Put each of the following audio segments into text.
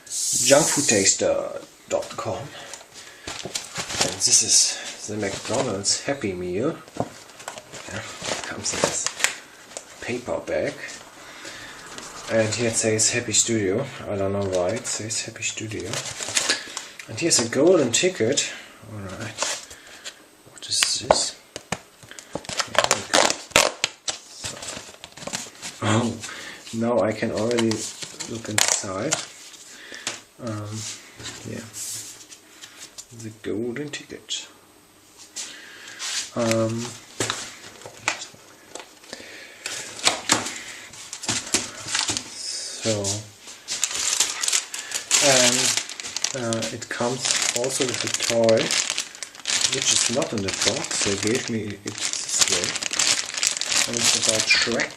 junkfoodtaster.com, and this is the McDonald's Happy Meal. Yeah, it comes in this paper bag, and here it says Happy Studio. I don't know why it says Happy Studio. And here's a golden ticket. Alright, what is this? Oh, now I can already look inside. Yeah, the golden ticket. It comes also with a toy, which is not in the box. They gave me it this way, and it's about Shrek.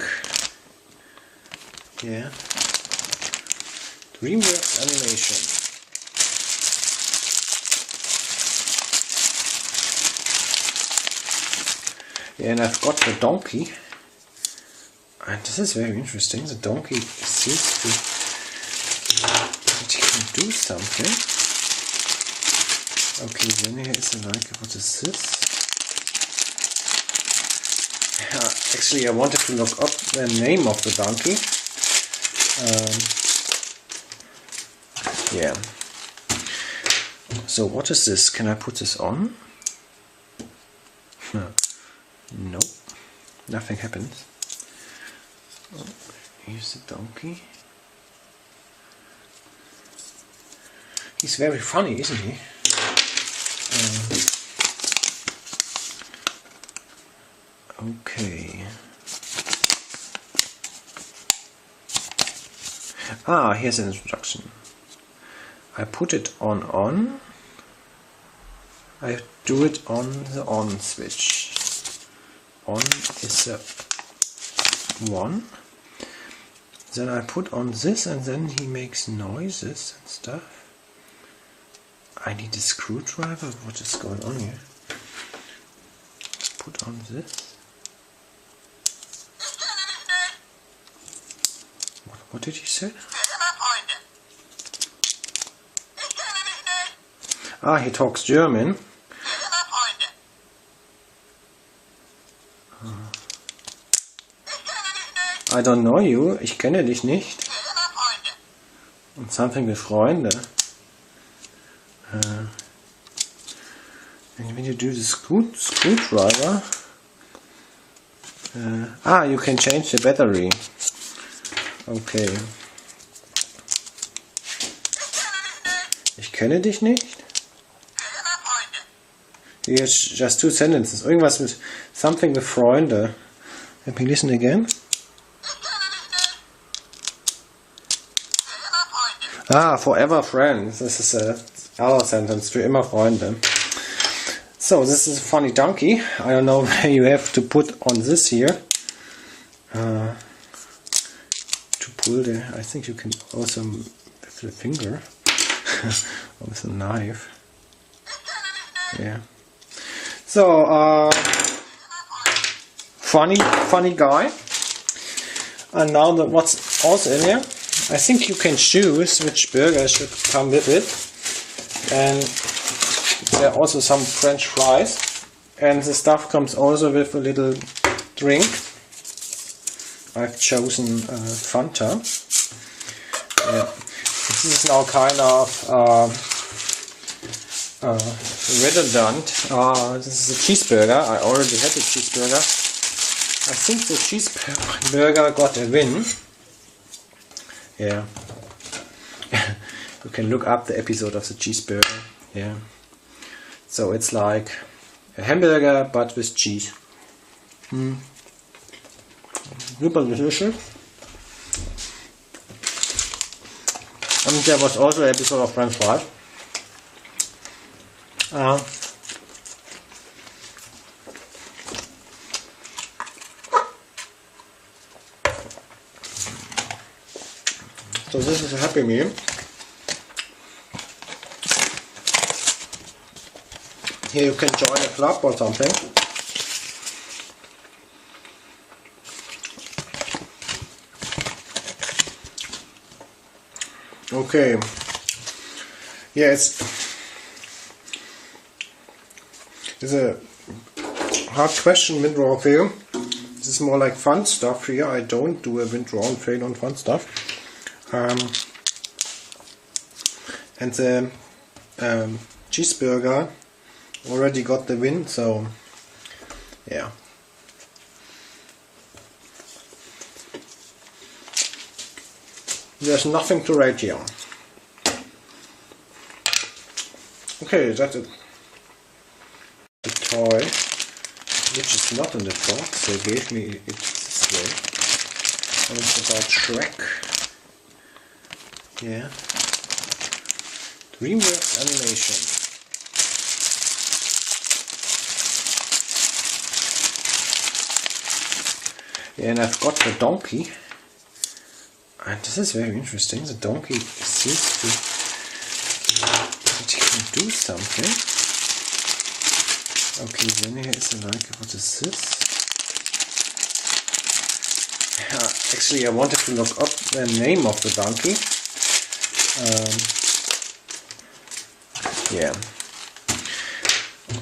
Yeah, DreamWorks Animation. Yeah, and I've got the donkey, and this is very interesting. The donkey seems to do something. Okay, then here is like, what is this? Actually, I wanted to look up the name of the donkey. Yeah. So what is this? Can I put this on? Nope. Nothing happens. Oh, here's the donkey. He's very funny, isn't he? Okay. Here's an instruction. I put it on. I do it on the on switch. On is a 1. Then I put on this, and then he makes noises and stuff. I need a screwdriver. What is going on here? Put on this. What did he say? He talks German. I don't know you. Ich kenne dich nicht. Und something with Freunde. And when you do the screwdriver, you can change the battery. Okay. Ich kenne dich nicht. Here's just 2 sentences. Irgendwas mit something with Freunde. Let me listen again. Forever friends. This is another sentence. Für immer Freunde. So, this is a funny donkey. I don't know where you have to put on this here. To pull the... I think you can also with the finger. Or with a knife. Yeah. So, funny guy. And now what's also in here? I think you can choose which burger should come with it, and there are also some French fries, and the stuff comes also with a little drink. I've chosen Fanta. This is now kind of redundant. This is a cheeseburger. I already had a cheeseburger. I think the cheeseburger got a win. Yeah. You can look up the episode of the cheeseburger. Yeah. So it's like a hamburger but with cheese. Super delicious. And there was also an episode of French fries. So this is a Happy Meal. Here you can join a club or something. Okay, Yeah, it's a hard question, win, draw, fail. This is more like fun stuff here. I don't do a win, draw, and fail on fun stuff. And the cheeseburger already got the win, so yeah. There's nothing to rate here. Okay, that's it. The toy, which is not in the box, they gave me it this way. And it's about Shrek. Yeah. DreamWorks Animation. Yeah, and I've got the donkey. And this is very interesting. The donkey seems to do something. Okay, then here is like, what is this? Actually, I wanted to look up the name of the donkey. Yeah.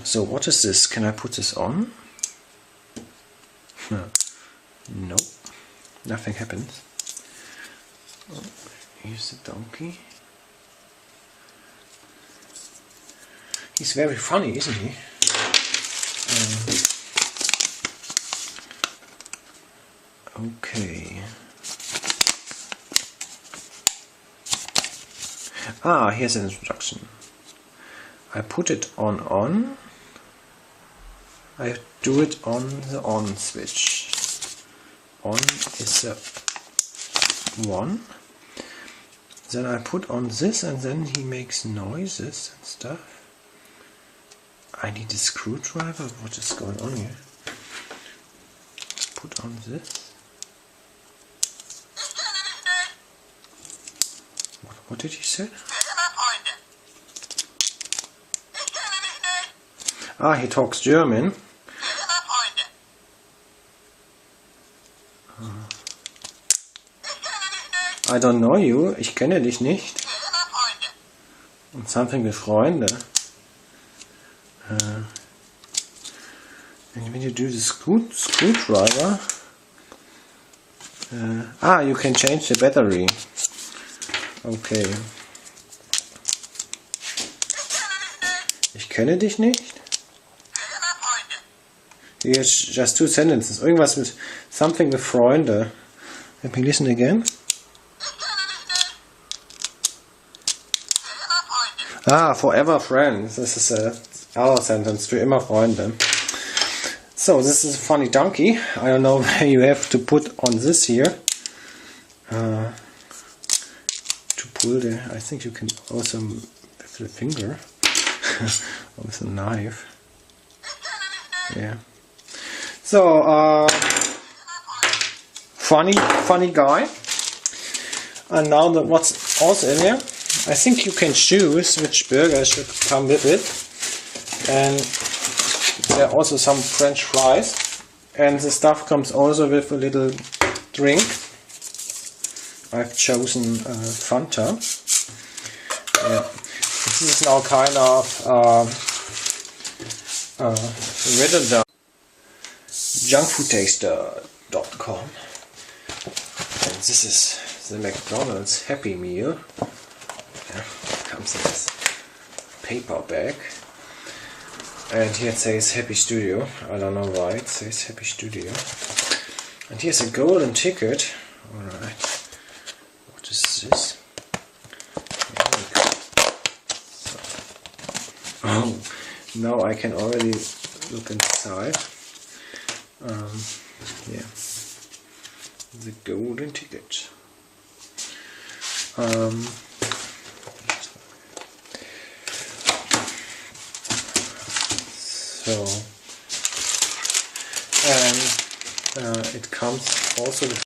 So what is this? Can I put this on? No. Nothing happens. Oh, here's the donkey. He's very funny, isn't he? Okay. Here's an instruction. I put it on. I do it on the on switch. On is a 1. Then I put on this, and then he makes noises and stuff. I need a screwdriver. What is going on here? Put on this. What did he say? He talks German. I don't know you. Ich kenne dich nicht. Und something with Freunde. And when you do the screwdriver, you can change the battery. Okay. Ich kenne dich nicht. Here's just 2 sentences. Irgendwas mit something with Freunde. Let me listen again. Forever friends. This is another sentence. Für immer Freunde. So, this is a funny donkey. I don't know where you have to put on this here. To pull the... I think you can also with the finger. Or with a knife. Yeah. So, funny guy. And now what's also in here? I think you can choose which burger should come with it. And there are also some French fries. And the stuff comes also with a little drink. I've chosen Fanta. Yeah. This is now kind of written down. Junkfoodtaster.com. And this is the McDonald's Happy Meal. Yeah, comes in this paper bag. And here it says Happy Studio. I don't know why it says Happy Studio. And here's a golden ticket. Alright. What is this? Oh, now I can already look inside. Yeah. The golden ticket. So, and it comes also with